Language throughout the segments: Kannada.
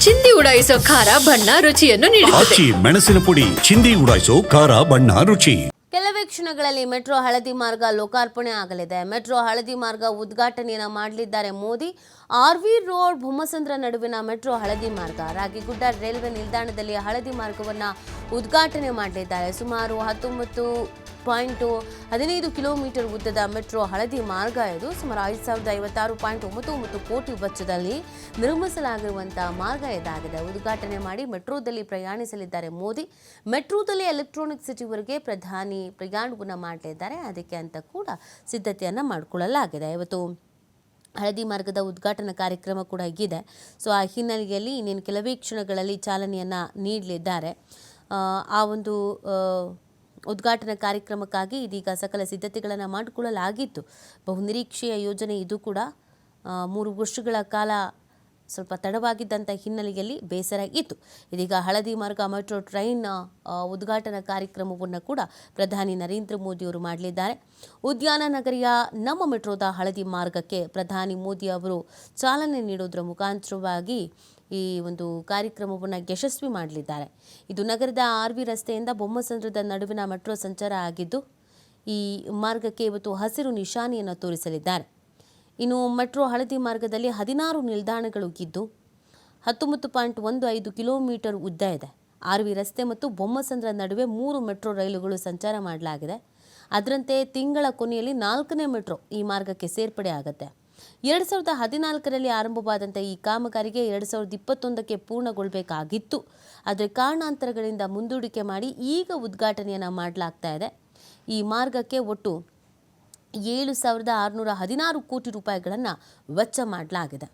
ಚಿಂದಿ ಉಡಾಯಿಸೋ ಖಾರ ಬಣ್ಣ ರುಚಿಯನ್ನು ನೀಡುತ್ತದೆ. ಆಚಿ ಮೆಣಸಿನ ಪುಡಿ ಚಿಂದಿ ಉಡಾಯಿಸೋ ಖಾರ ಬಣ್ಣ ರುಚಿ. ಕೆಲವೇ ಕ್ಷಣಗಳಲ್ಲಿ ಮೆಟ್ರೋ ಹಳದಿ ಮಾರ್ಗ ಲೋಕಾರ್ಪಣೆ ಆಗಲಿದೆ. ಮೆಟ್ರೋ ಹಳದಿ ಮಾರ್ಗ ಉದ್ಘಾಟನೆಯನ್ನು ಮಾಡಲಿದ್ದಾರೆ ಮೋದಿ. ಆರ್ವಿ ರೋಡ್ ಬೊಮ್ಮಸಂದ್ರ ನಡುವಿನ ಮೆಟ್ರೋ ಹಳದಿ ಮಾರ್ಗ ರಾಗಿಗುಡ್ಡ ರೈಲ್ವೆ ನಿಲ್ದಾಣದಲ್ಲಿ ಹಳದಿ ಮಾರ್ಗವನ್ನು ಉದ್ಘಾಟನೆ ಮಾಡಲಿದ್ದಾರೆ. ಸುಮಾರು 19.15 ಕಿಲೋಮೀಟರ್ ಉದ್ದದ ಮೆಟ್ರೋ ಹಳದಿ ಮಾರ್ಗ ಇದು. ಸುಮಾರು 5,056.99 ಕೋಟಿ ವೆಚ್ಚದಲ್ಲಿ ನಿರ್ಮಿಸಲಾಗಿರುವಂತಹ ಮಾರ್ಗ ಇದಾಗಿದೆ. ಉದ್ಘಾಟನೆ ಮಾಡಿ ಮೆಟ್ರೋದಲ್ಲಿ ಪ್ರಯಾಣಿಸಲಿದ್ದಾರೆ ಮೋದಿ. ಮೆಟ್ರೋದಲ್ಲಿ ಎಲೆಕ್ಟ್ರಾನಿಕ್ ಸಿಟಿವರೆಗೆ ಪ್ರಧಾನಿ ಪ್ರಯಾಣವನ್ನು ಮಾಡಲಿದ್ದಾರೆ. ಅದಕ್ಕೆ ಅಂತ ಕೂಡ ಸಿದ್ಧತೆಯನ್ನು ಮಾಡಿಕೊಳ್ಳಲಾಗಿದೆ. ಇವತ್ತು ಹಳದಿ ಮಾರ್ಗದ ಉದ್ಘಾಟನಾ ಕಾರ್ಯಕ್ರಮ ಕೂಡ ಇದೆ. ಸೊ ಆ ಹಿನ್ನೆಲೆಯಲ್ಲಿ ಇನ್ನೇನು ಕೆಲವೇ ಕ್ಷಣಗಳಲ್ಲಿ ಚಾಲನೆಯನ್ನು ನೀಡಲಿದ್ದಾರೆ. ಆ ಒಂದು ಉದ್ಘಾಟನಾ ಕಾರ್ಯಕ್ರಮಕ್ಕಾಗಿ ಇದೀಗ ಸಕಲ ಸಿದ್ಧತೆಗಳನ್ನು ಮಾಡಿಕೊಳ್ಳಲಾಗಿತ್ತು. ಬಹುನಿರೀಕ್ಷೆಯ ಯೋಜನೆ ಇದು ಕೂಡ. 3 ವರ್ಷಗಳ ಕಾಲ ಸ್ವಲ್ಪ ತಡವಾಗಿದ್ದಂಥ ಹಿನ್ನೆಲೆಯಲ್ಲಿ ಬೇಸರ ಇತ್ತು. ಇದೀಗ ಹಳದಿ ಮಾರ್ಗ ಮೆಟ್ರೋ ಟ್ರೈನ್ ಉದ್ಘಾಟನಾ ಕಾರ್ಯಕ್ರಮವನ್ನು ಕೂಡ ಪ್ರಧಾನಿ ನರೇಂದ್ರ ಮೋದಿಯವರು ಮಾಡಲಿದ್ದಾರೆ. ಉದ್ಯಾನ ನಗರಿಯ ನಮ್ಮ ಮೆಟ್ರೋದ ಹಳದಿ ಮಾರ್ಗಕ್ಕೆ ಪ್ರಧಾನಿ ಮೋದಿ ಅವರು ಚಾಲನೆ ನೀಡುವುದರ ಮುಖಾಂತರವಾಗಿ ಈ ಒಂದು ಕಾರ್ಯಕ್ರಮವನ್ನು ಯಶಸ್ವಿ ಮಾಡಲಿದ್ದಾರೆ. ಇದು ನಗರದ ಆರ್ವಿ ರಸ್ತೆಯಿಂದ ಬೊಮ್ಮಸಂದ್ರದ ನಡುವಿನ ಮೆಟ್ರೋ ಸಂಚಾರ ಆಗಿದ್ದು, ಈ ಮಾರ್ಗಕ್ಕೆ ಇವತ್ತು ಹಸಿರು ನಿಶಾನೆಯನ್ನು ತೋರಿಸಲಿದ್ದಾರೆ. ಇನ್ನು ಮೆಟ್ರೋ ಹಳದಿ ಮಾರ್ಗದಲ್ಲಿ 16 ನಿಲ್ದಾಣಗಳು ಇದ್ದು 19.15 ಕಿಲೋಮೀಟರ್ ಉದ್ದ ಇದೆ. ಆರ್ವಿ ರಸ್ತೆ ಮತ್ತು ಬೊಮ್ಮಸಂದ್ರ ನಡುವೆ 3 ಮೆಟ್ರೋ ರೈಲುಗಳು ಸಂಚಾರ ಮಾಡಲಾಗಿದೆ. ಅದರಂತೆ ತಿಂಗಳ ಕೊನೆಯಲ್ಲಿ 4ನೇ ಮೆಟ್ರೋ ಈ ಮಾರ್ಗಕ್ಕೆ ಸೇರ್ಪಡೆ ಆಗುತ್ತೆ. 2014ರಲ್ಲಿ ಆರಂಭವಾದಂಥ ಈ ಕಾಮಗಾರಿಗೆ 2021ಕ್ಕೆ ಪೂರ್ಣಗೊಳ್ಳಬೇಕಾಗಿತ್ತು. ಆದರೆ ಕಾರಣಾಂತರಗಳಿಂದ ಮುಂದೂಡಿಕೆ ಮಾಡಿ ಈಗ ಉದ್ಘಾಟನೆಯನ್ನು ಮಾಡಲಾಗ್ತಾ ಇದೆ. ಈ ಮಾರ್ಗಕ್ಕೆ ಒಟ್ಟು 7,616 ಕೋಟಿ ರೂಪಾಯಿಗಳನ್ನು ವೆಚ್ಚ ಮಾಡಲಾಗಿದೆ.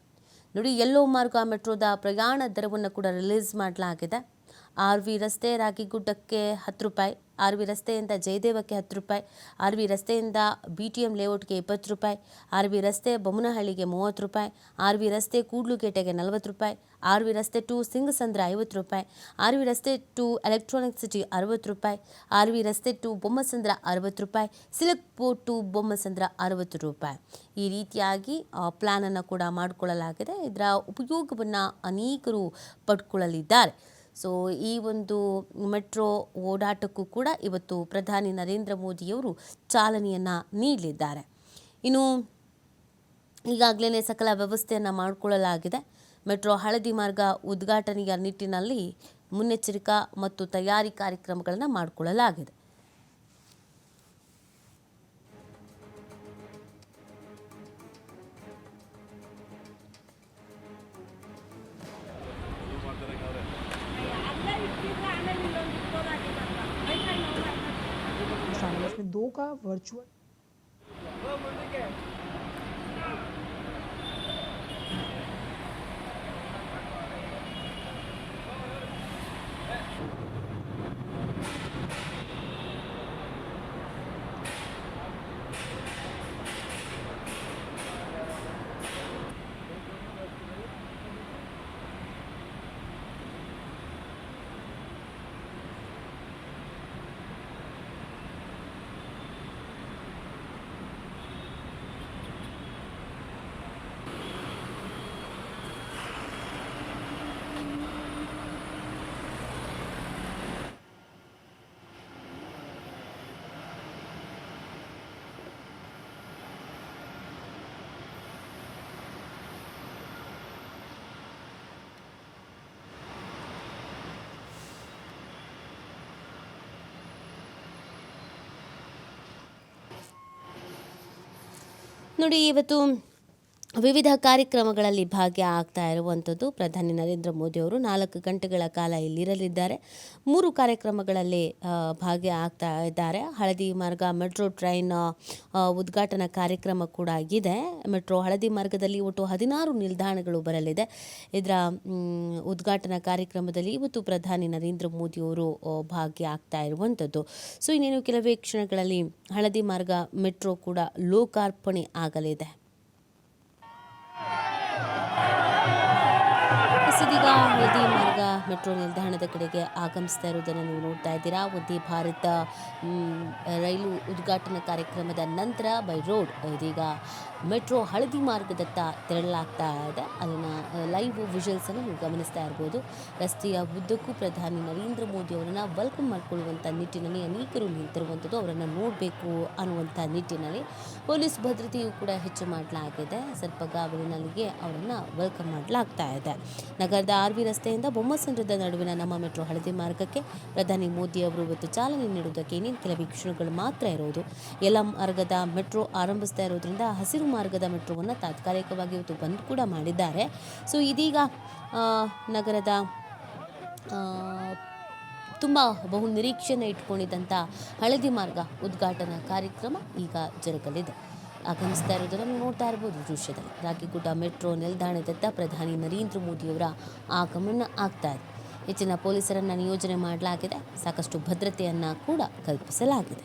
ನೋಡಿ, ಯೆಲ್ಲೋ ಮಾರ್ಗ ಮೆಟ್ರೋದ ಪ್ರಯಾಣ ದರವನ್ನು ಕೂಡ ರಿಲೀಸ್ ಮಾಡಲಾಗಿದೆ. ಆರ್ವಿ ರಸ್ತೆ ರಾಗಿಗುಡ್ಡಕ್ಕೆ 10 ರೂಪಾಯಿ, ಆರ್ವಿ ರಸ್ತೆಯಿಂದ ಜಯದೇವಕ್ಕೆ 10 ರೂಪಾಯಿ, ಆರ್ವಿ ರಸ್ತೆಯಿಂದ BTM ಲೇಔಟ್ಗೆ 20 ರೂಪಾಯಿ, ಆರ್ವಿ ರಸ್ತೆ ಬೊಮ್ಮನಹಳ್ಳಿಗೆ 30 ರೂಪಾಯಿ, ಆರ್ವಿ ರಸ್ತೆ ಕೂಡ್ಲುಗೇಟೆಗೆ 40 ರೂಪಾಯಿ, ಆರ್ವಿ ರಸ್ತೆ ಟು ಸಿಂಗಸಂದ್ರ 50 ರೂಪಾಯಿ, ಆರ್ವಿ ರಸ್ತೆ ಟು ಎಲೆಕ್ಟ್ರಾನಿಕ್ ಸಿಟಿ 60 ರೂಪಾಯಿ, ಆರ್ವಿ ರಸ್ತೆ ಟು ಬೊಮ್ಮಸಂದ್ರ 60 ರೂಪಾಯಿ, ಸಿಲ್ಕ್ ಬೋಟ್ ಟು ಬೊಮ್ಮಸಂದ್ರ 60 ರೂಪಾಯಿ. ಈ ರೀತಿಯಾಗಿ ಪ್ಲ್ಯಾನನ್ನು ಕೂಡ ಮಾಡಿಕೊಳ್ಳಲಾಗಿದೆ. ಇದರ ಉಪಯೋಗವನ್ನು ಅನೇಕರು ಪಡ್ಕೊಳ್ಳಲಿದ್ದಾರೆ. ಸೊ ಈ ಒಂದು ಮೆಟ್ರೋ ಓಡಾಟಕ್ಕೂ ಕೂಡ ಇವತ್ತು ಪ್ರಧಾನಿ ನರೇಂದ್ರ ಮೋದಿಯವರು ಚಾಲನೆಯನ್ನು ನೀಡಲಿದ್ದಾರೆ. ಇನ್ನು ಈಗಾಗಲೇ ಸಕಲ ವ್ಯವಸ್ಥೆಯನ್ನು ಮಾಡಿಕೊಳ್ಳಲಾಗಿದೆ. ಮೆಟ್ರೋ ಹಳದಿ ಮಾರ್ಗ ಉದ್ಘಾಟನೆಯ ನಿಟ್ಟಿನಲ್ಲಿ ಮುನ್ನೆಚ್ಚರಿಕಾ ಮತ್ತು ತಯಾರಿ ಕಾರ್ಯಕ್ರಮಗಳನ್ನು ಮಾಡಿಕೊಳ್ಳಲಾಗಿದೆ. इसमें 2 का वर्चुअल ನೋಡಿ, ಇವತ್ತು ವಿವಿಧ ಕಾರ್ಯಕ್ರಮಗಳಲ್ಲಿ ಭಾಗ್ಯ ಆಗ್ತಾ ಇರುವಂಥದ್ದು. ಪ್ರಧಾನಿ ನರೇಂದ್ರ ಮೋದಿಯವರು 4 ಗಂಟೆಗಳ ಕಾಲ ಇಲ್ಲಿರಲಿದ್ದಾರೆ. 3 ಕಾರ್ಯಕ್ರಮಗಳಲ್ಲಿ ಭಾಗ್ಯ ಆಗ್ತಾ ಇದ್ದಾರೆ. ಹಳದಿ ಮಾರ್ಗ ಮೆಟ್ರೋ ಟ್ರೈನ್ ಉದ್ಘಾಟನಾ ಕಾರ್ಯಕ್ರಮ ಕೂಡ ಇದೆ. ಮೆಟ್ರೋ ಹಳದಿ ಮಾರ್ಗದಲ್ಲಿ ಒಟ್ಟು 16 ನಿಲ್ದಾಣಗಳು ಬರಲಿದೆ. ಇದರ ಉದ್ಘಾಟನಾ ಕಾರ್ಯಕ್ರಮದಲ್ಲಿ ಇವತ್ತು ಪ್ರಧಾನಿ ನರೇಂದ್ರ ಮೋದಿಯವರು ಭಾಗ್ಯ ಆಗ್ತಾ ಇರುವಂಥದ್ದು. ಸೊ ಇನ್ನೇನು ಕೆಲವೇ ಕ್ಷಣಗಳಲ್ಲಿ ಹಳದಿ ಮಾರ್ಗ ಮೆಟ್ರೋ ಕೂಡ ಲೋಕಾರ್ಪಣೆ ಆಗಲಿದೆ. ಇದೀಗ ಹಳದಿ ಮಾರ್ಗ ಮೆಟ್ರೋ ನಿಲ್ದಾಣದ ಕಡೆಗೆ ಆಗಮಿಸ್ತಾ ಇರೋದನ್ನು ನೀವು ನೋಡ್ತಾ ಇದ್ದೀರಾ. ಒಂದೇ ಭಾರತ ರೈಲು ಉದ್ಘಾಟನಾ ಕಾರ್ಯಕ್ರಮದ ನಂತರ ಬೈ ರೋಡ್ ಇದೀಗ ಮೆಟ್ರೋ ಹಳದಿ ಮಾರ್ಗದತ್ತ ತೆರಳಲಾಗ್ತಾ ಇದೆ. ಅದನ್ನು ಲೈವ್ ವಿಜುವಲ್ಸನ್ನು ನೀವು ಗಮನಿಸ್ತಾ ಇರ್ಬೋದು. ರಸ್ತೆಯ ಉದ್ದಕ್ಕೂ ಪ್ರಧಾನಿ ನರೇಂದ್ರ ಮೋದಿ ಅವರನ್ನು ವೆಲ್ಕಮ್ ಮಾಡಿಕೊಳ್ಳುವಂಥ ನಿಟ್ಟಿನಲ್ಲಿ ಅನೇಕರು ನಿಂತಿರುವಂಥದ್ದು, ಅವರನ್ನು ನೋಡಬೇಕು ಅನ್ನುವಂಥ ನಿಟ್ಟಿನಲ್ಲಿ ಪೊಲೀಸ್ ಭದ್ರತೆಯೂ ಕೂಡ ಹೆಚ್ಚು ಮಾಡಲಾಗಿದೆ. ಸರ್ಪಗಾವಲಿನಲ್ಲಿಗೆ ಅವರನ್ನು ವೆಲ್ಕಮ್ ಮಾಡಲಾಗ್ತಾ ಇದೆ. ನಗರದ RV ರಸ್ತೆಯಿಂದ ಬೊಮ್ಮಸಂದ್ರದ ನಡುವಿನ ನಮ್ಮ ಮೆಟ್ರೋ ಹಳದಿ ಮಾರ್ಗಕ್ಕೆ ಪ್ರಧಾನಿ ಮೋದಿ ಅವರು ಇವತ್ತು ಚಾಲನೆ ನೀಡುವುದಕ್ಕೆ ಇನ್ನೇನು ಕೆಲವೇ ಕ್ಷಣಗಳು ಮಾತ್ರ ಇರೋದು. ಎಲ್ಲ ಮಾರ್ಗದ ಮೆಟ್ರೋ ಆರಂಭಿಸ್ತಾ ಇರೋದ್ರಿಂದ ಹಸಿರು ಮಾರ್ಗದ ಮೆಟ್ರೋವನ್ನು ತಾತ್ಕಾಲಿಕವಾಗಿ ಇವತ್ತು ಬಂದ್ ಕೂಡ ಮಾಡಿದ್ದಾರೆ. ಸೊ ಇದೀಗ ನಗರದ ತುಂಬ ಬಹು ನಿರೀಕ್ಷೆಯನ್ನು ಇಟ್ಕೊಂಡಿದ್ದಂಥ ಹಳದಿ ಮಾರ್ಗ ಉದ್ಘಾಟನಾ ಕಾರ್ಯಕ್ರಮ ಈಗ ಜರುಗಲಿದೆ. ಆಗಮಿಸ್ತಾ ಇರೋದನ್ನು ನೀವು ನೋಡ್ತಾ ಇರ್ಬೋದು ದೃಶ್ಯದಲ್ಲಿ. ರಾಗಿಗುಡ್ಡ ಮೆಟ್ರೋ ನಿಲ್ದಾಣದತ್ತ ಪ್ರಧಾನಿ ನರೇಂದ್ರ ಮೋದಿಯವರ ಆಗಮನ ಆಗ್ತಾ ಇದೆ. ಹೆಚ್ಚಿನ ಪೊಲೀಸರನ್ನು ನಿಯೋಜನೆ ಮಾಡಲಾಗಿದೆ. ಸಾಕಷ್ಟು ಭದ್ರತೆಯನ್ನು ಕೂಡ ಕಲ್ಪಿಸಲಾಗಿದೆ.